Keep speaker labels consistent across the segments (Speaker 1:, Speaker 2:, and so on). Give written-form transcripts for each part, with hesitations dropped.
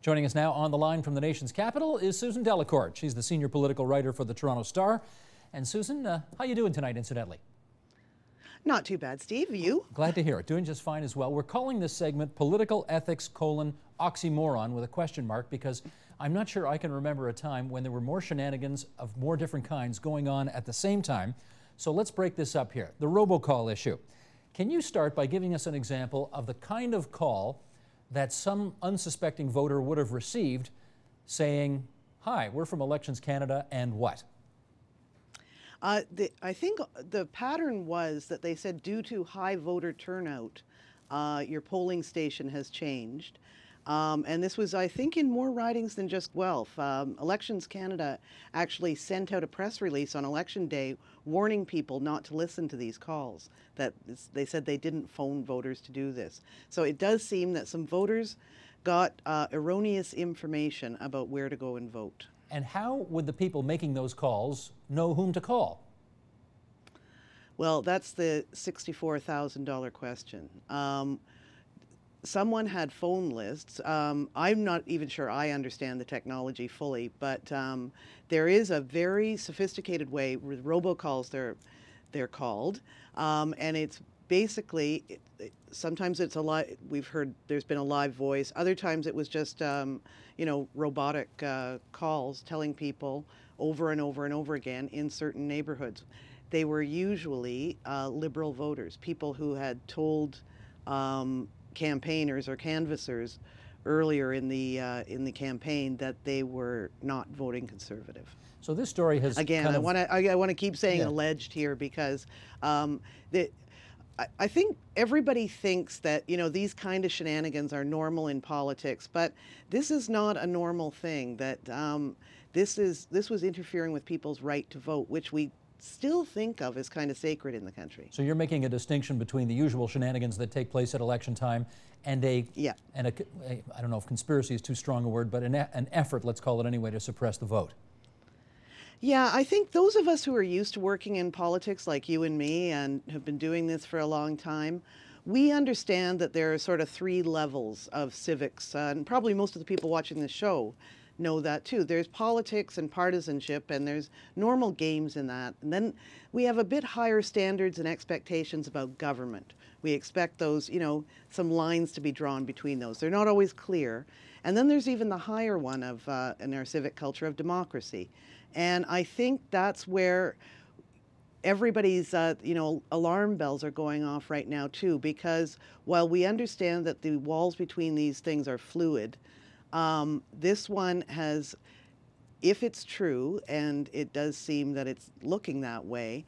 Speaker 1: Joining us now on the line from the nation's capital is Susan Delacourt. She's the senior political writer for the Toronto Star. And Susan, how you doing tonight, incidentally?
Speaker 2: Not too bad, Steve. You?
Speaker 1: Glad to hear it. Doing just fine as well. We're calling this segment Political Ethics: Oxymoron with a question mark because I'm not sure I can remember a time when there were more shenanigans of more different kinds going on at the same time. So let's break this up here. The robocall issue. Can you start by giving us an example of the kind of call that some unsuspecting voter would have received saying, "Hi, we're from Elections Canada," and what?
Speaker 2: I think the pattern was that they said due to high voter turnout, your polling station has changed. And this was, I think, in more ridings than just Guelph. Elections Canada actually sent out a press release on Election Day warning people not to listen to these calls, that they said they didn't phone voters to do this. So it does seem that some voters got erroneous information about where to go and vote.
Speaker 1: And how would the people making those calls know whom to call?
Speaker 2: Well, that's the $64,000 question. Someone had phone lists. I'm not even sure I understand the technology fully, but there is a very sophisticated way with robocalls, they're called, and it's basically, sometimes it's a live, we've heard there's been a live voice, other times it was just, robotic calls telling people over and over and over again in certain neighborhoods. They were usually Liberal voters, people who had told campaigners or canvassers earlier in the campaign that they were not voting Conservative.
Speaker 1: So this story has
Speaker 2: again. I want to keep saying alleged here because I think everybody thinks that these kind of shenanigans are normal in politics, but this is not a normal thing. That this was interfering with people's right to vote, which we still think of as kind of sacred in the country.
Speaker 1: So you're making a distinction between the usual shenanigans that take place at election time and I don't know if conspiracy is too strong a word, but an effort, let's call it anyway, to suppress the vote.
Speaker 2: Yeah, I think those of us who are used to working in politics like you and me and have been doing this for a long time, we understand that there are sort of three levels of civics, and probably most of the people watching this show know that too. There's politics and partisanship, and there's normal games in that. And then we have a bit higher standards and expectations about government. We expect those, some lines to be drawn between those. They're not always clear. And then there's even the higher one of, in our civic culture, of democracy. And I think that's where everybody's, alarm bells are going off right now too, because while we understand that the walls between these things are fluid, this one has, if it's true, and it does seem that it's looking that way,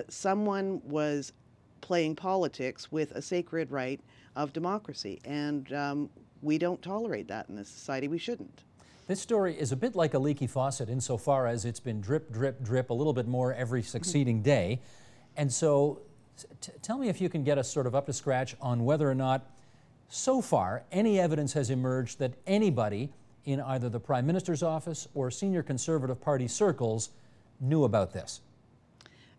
Speaker 2: someone was playing politics with a sacred right of democracy. And we don't tolerate that in this society. We shouldn't.
Speaker 1: This story is a bit like a leaky faucet insofar as it's been drip, drip, drip a little bit more every succeeding day. And so tell me if you can get us sort of up to scratch on whether or not so far any evidence has emerged that anybody in either the Prime Minister's office or senior Conservative Party circles knew about this.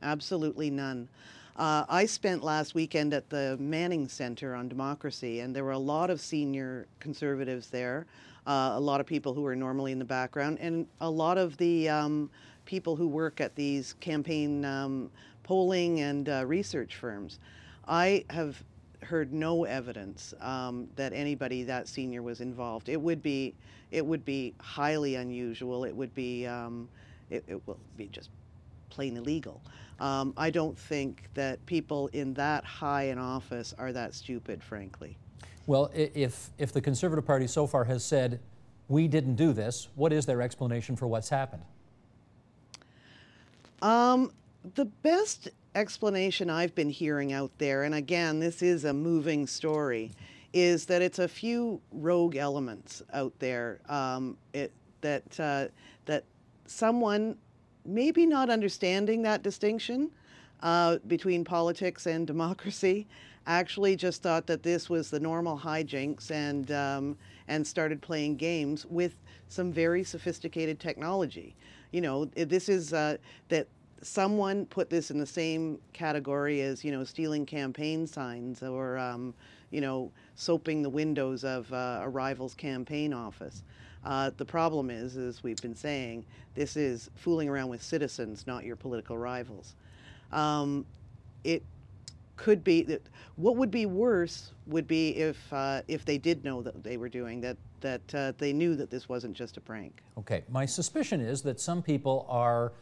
Speaker 2: Absolutely none. I spent last weekend at the Manning Center on Democracy, and there were a lot of senior Conservatives there, a lot of people who are normally in the background, and a lot of the people who work at these campaign polling and research firms. I have heard no evidence that anybody that senior was involved. It would be highly unusual. It would be it will be just plain illegal. I don't think that people in that high in office are that stupid, frankly.
Speaker 1: Well, if the Conservative Party so far has said, we didn't do this, what is their explanation for what's happened?
Speaker 2: The best explanation I've been hearing out there, and again, this is a moving story, is that it's a few rogue elements out there that someone, maybe not understanding that distinction between politics and democracy, actually just thought that this was the normal hijinks and started playing games with some very sophisticated technology. This is that someone put this in the same category as, stealing campaign signs or, soaping the windows of a rival's campaign office. The problem is, as we've been saying, this is fooling around with citizens, not your political rivals. It could be that what would be worse would be if they did know that they were doing that, they knew that this wasn't just a prank.
Speaker 1: Okay, my suspicion is that some people are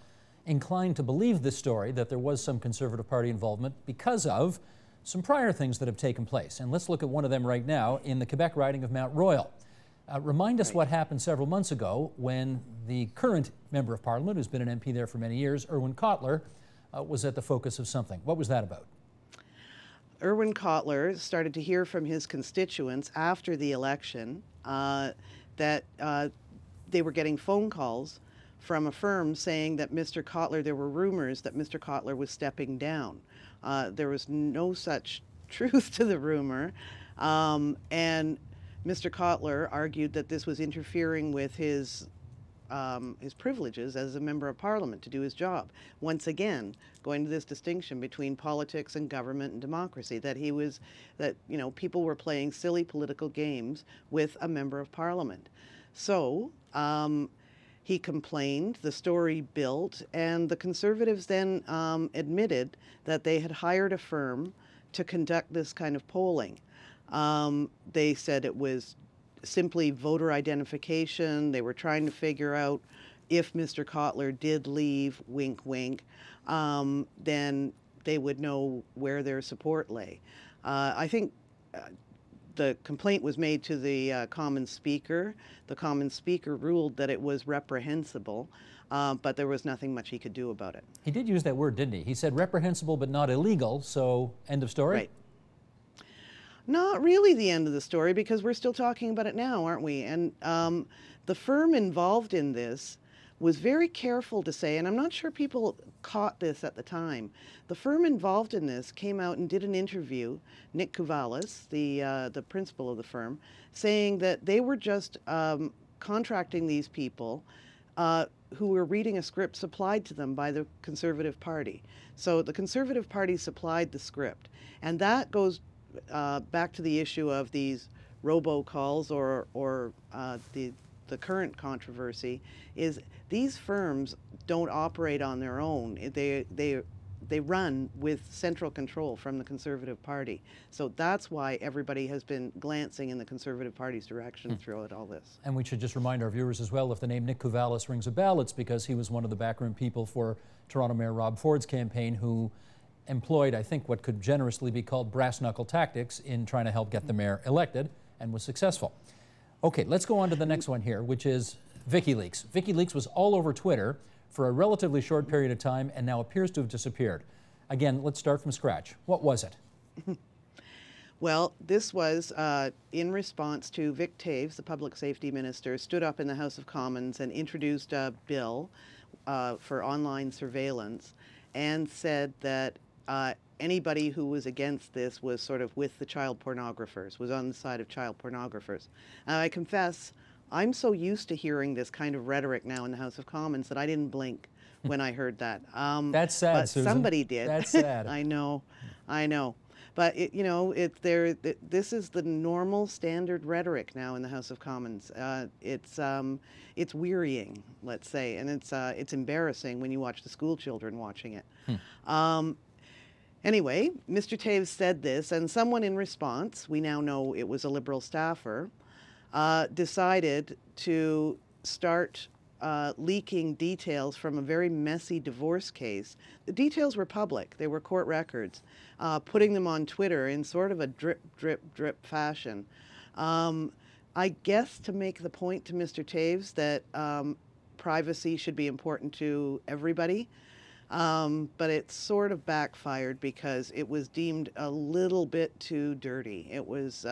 Speaker 1: inclined to believe this story, that there was some Conservative Party involvement because of some prior things that have taken place. And let's look at one of them right now in the Quebec riding of Mount Royal. Remind us what happened several months ago when the current Member of Parliament, who's been an MP there for many years, Irwin Cotler, was at the focus of something. What was that about?
Speaker 2: Irwin Cotler started to hear from his constituents after the election that they were getting phone calls from a firm saying that Mr. Cotler, there were rumors that Mr. Cotler was stepping down. There was no such truth to the rumor, and Mr. Cotler argued that this was interfering with his privileges as a member of Parliament to do his job. Once again, going to this distinction between politics and government and democracy, that people were playing silly political games with a member of Parliament. So he complained, the story built, and the Conservatives then admitted that they had hired a firm to conduct this kind of polling. They said it was simply voter identification. They were trying to figure out if Mr. Cotler did leave, wink, wink, then they would know where their support lay. I think the complaint was made to the Common Speaker. The Common Speaker ruled that it was reprehensible, but there was nothing much he could do about it.
Speaker 1: He did use that word, didn't he? He said reprehensible but not illegal, so end of story?
Speaker 2: Right. Not really the end of the story, because we're still talking about it now, aren't we? And the firm involved in this was very careful to say, and I'm not sure people caught this at the time, the firm involved in this came out and did an interview, Nick Kouvalis, the principal of the firm, saying that they were just contracting these people who were reading a script supplied to them by the Conservative Party. So the Conservative Party supplied the script, and that goes back to the issue of these robocalls or the current controversy is these firms don't operate on their own. They run with central control from the Conservative Party. So that's why everybody has been glancing in the Conservative Party's direction throughout all this.
Speaker 1: And we should just remind our viewers as well, if the name Nick Kouvalis rings a bell, it's because he was one of the backroom people for Toronto Mayor Rob Ford's campaign, who employed, I think, what could generously be called brass-knuckle tactics in trying to help get the mayor elected, and was successful. Okay, let's go on to the next one here, which is Vicky Leaks. Vicky Leaks was all over Twitter for a relatively short period of time and now appears to have disappeared. Again, let's start from scratch. What was it?
Speaker 2: Well, this was in response to Vic Taves, the public safety minister, stood up in the House of Commons and introduced a bill for online surveillance and said that anybody who was against this was sort of with the child pornographers, was on the side of child pornographers. I confess, I'm so used to hearing this kind of rhetoric now in the House of Commons that I didn't blink when I heard that.
Speaker 1: That's sad,
Speaker 2: but
Speaker 1: Susan.
Speaker 2: Somebody did.
Speaker 1: That's sad.
Speaker 2: I know. But this is the normal standard rhetoric now in the House of Commons. It's wearying, let's say, and it's embarrassing when you watch the school children watching it. Anyway, Mr. Taves said this, and someone in response, we now know it was a Liberal staffer, decided to start leaking details from a very messy divorce case. The details were public. They were court records, putting them on Twitter in sort of a drip, drip, drip fashion. I guess to make the point to Mr. Taves that privacy should be important to everybody, but it sort of backfired because it was deemed a little bit too dirty. It was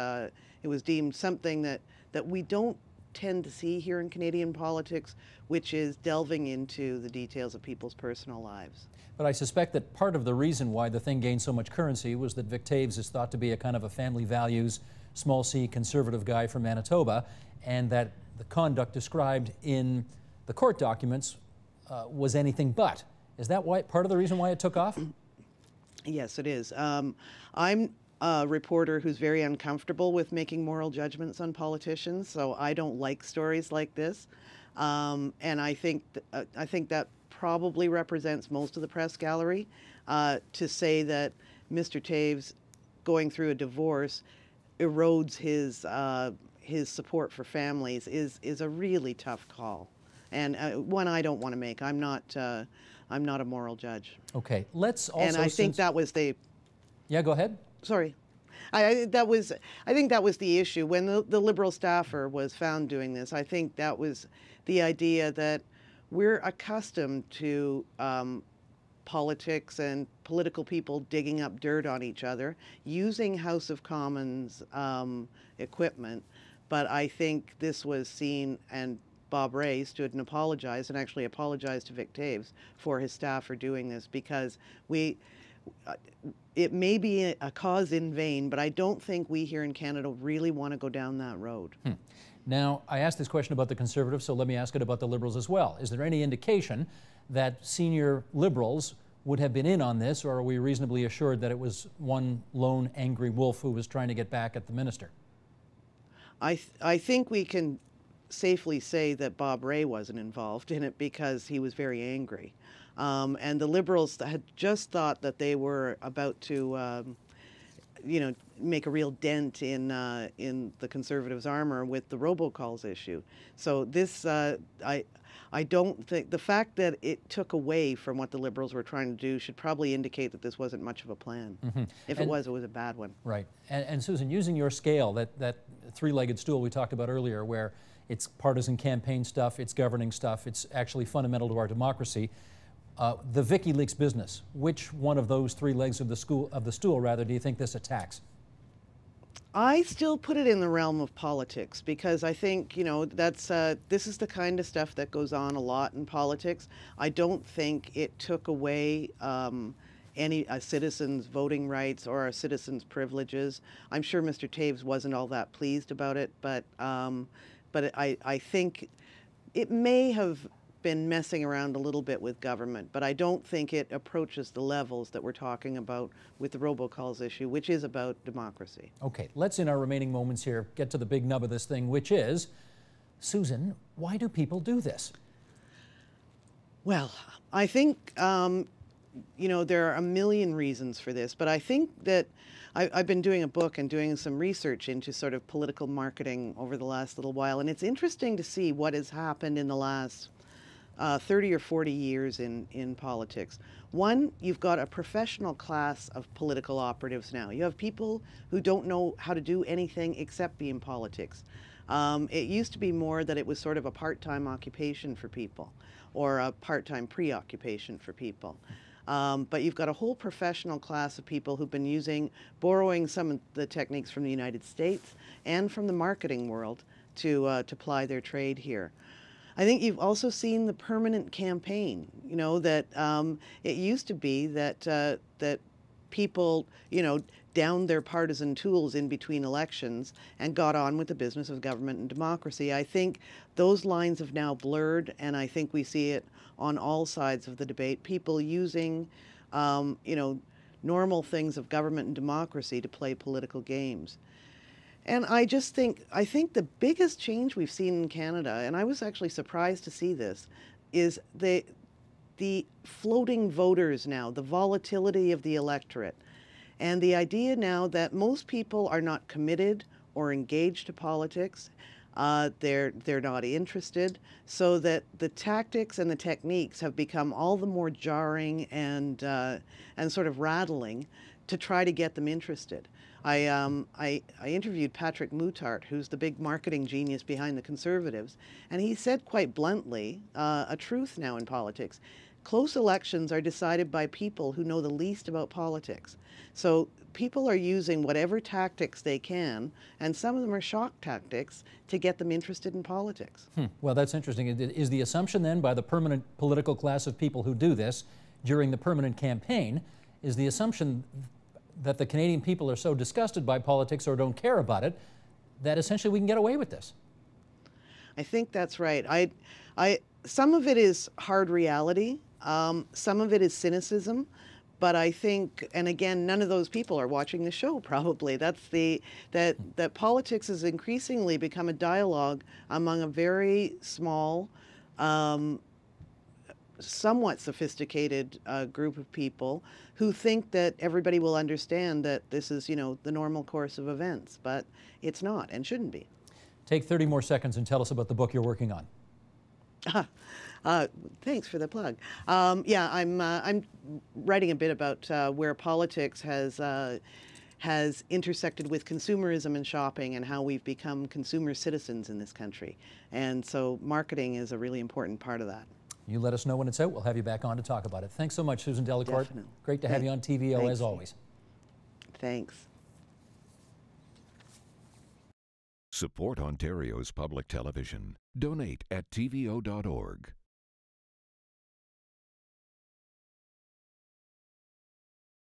Speaker 2: deemed something that we don't tend to see here in Canadian politics, which is delving into the details of people's personal lives.
Speaker 1: But I suspect that part of the reason why the thing gained so much currency was that Vic Taves is thought to be a kind of a family values, small c conservative guy from Manitoba, and that the conduct described in the court documents was anything but. Is that why, part of the reason why it took off?
Speaker 2: Yes, it is. I'm a reporter who's very uncomfortable with making moral judgments on politicians, so I don't like stories like this. And I think that probably represents most of the press gallery. To say that Mr. Taves going through a divorce erodes his support for families is a really tough call, and one I don't want to make. I'm not a moral judge.
Speaker 1: Okay, let's also.
Speaker 2: And I think that was the.
Speaker 1: Yeah, go ahead.
Speaker 2: Sorry. I think that was the issue when the Liberal staffer was found doing this. I think that was the idea that we're accustomed to politics and political people digging up dirt on each other, using House of Commons equipment. But I think this was seen, and Bob Rae stood and apologized, and actually apologized to Vic Taves for his staff for doing this, because it may be a cause in vain, but I don't think we here in Canada really want to go down that road.
Speaker 1: Now, I asked this question about the Conservatives, so let me ask it about the Liberals as well. Is there any indication that senior Liberals would have been in on this, or are we reasonably assured that it was one lone angry wolf who was trying to get back at the minister?
Speaker 2: I think we can safely say that Bob Rae wasn't involved in it because he was very angry. And the Liberals had just thought that they were about to, make a real dent in the Conservatives' armor with the robocalls issue. So this, I don't think, the fact that it took away from what the Liberals were trying to do should probably indicate that this wasn't much of a plan. If it was a bad one. Right.
Speaker 1: And Susan, using your scale, that three-legged stool we talked about earlier, where it's partisan campaign stuff, it's governing stuff, it's actually fundamental to our democracy. The Vicky Leaks business, which one of those three legs of the stool, do you think this attacks?
Speaker 2: I still put it in the realm of politics, because I think, this is the kind of stuff that goes on a lot in politics. I don't think it took away any citizens' voting rights or our citizens' privileges. I'm sure Mr. Taves wasn't all that pleased about it, but I think it may have been messing around a little bit with government, but I don't think it approaches the levels that we're talking about with the robocalls issue, which is about democracy.
Speaker 1: Okay, let's, in our remaining moments here, get to the big nub of this thing, which is, Susan, why do people do this?
Speaker 2: Well, I think, there are a million reasons for this, but I think that I've been doing a book and doing some research into sort of political marketing over the last little while, and it's interesting to see what has happened in the last 30 or 40 years in politics. One, you've got a professional class of political operatives now. You have people who don't know how to do anything except be in politics. It used to be more that it was sort of a part-time occupation for people, or a part-time preoccupation for people. But you've got a whole professional class of people who've been borrowing some of the techniques from the United States and from the marketing world to ply their trade here. I think you've also seen the permanent campaign, that it used to be that people, downed their partisan tools in between elections and got on with the business of government and democracy. I think those lines have now blurred, and I think we see it on all sides of the debate. People using, normal things of government and democracy to play political games. And I think the biggest change we've seen in Canada, and I was actually surprised to see this, is the floating voters now, the volatility of the electorate, and the idea now that most people are not committed or engaged to politics. They're not interested, so that the tactics and the techniques have become all the more jarring and sort of rattling to try to get them interested. I interviewed Patrick Moutart, who's the big marketing genius behind the Conservatives, and he said quite bluntly a truth now in politics. Close elections are decided by people who know the least about politics. So people are using whatever tactics they can, and some of them are shock tactics, to get them interested in politics.
Speaker 1: Well, that's interesting. Is the assumption then by the permanent political class of people who do this during the permanent campaign, is the assumption that the Canadian people are so disgusted by politics or don't care about it that essentially we can get away with this?
Speaker 2: I think that's right. Some of it is hard reality, Some of it is cynicism, but I think, and again, none of those people are watching the show probably. That politics has increasingly become a dialogue among a very small, somewhat sophisticated group of people who think that everybody will understand that this is, the normal course of events, but it's not and shouldn't be.
Speaker 1: Take 30 more seconds and tell us about the book you're working on.
Speaker 2: Thanks for the plug. Yeah, I'm writing a bit about where politics has intersected with consumerism and shopping and how we've become consumer citizens in this country. And so marketing is a really important part of that.
Speaker 1: You let us know when it's out. We'll have you back on to talk about it. Thanks so much, Susan Delacourt.
Speaker 2: Definitely.
Speaker 1: Great to have you on TVO
Speaker 2: Thanks.
Speaker 1: as always.
Speaker 2: Thanks.
Speaker 3: Support Ontario's public television. Donate at tvo.org.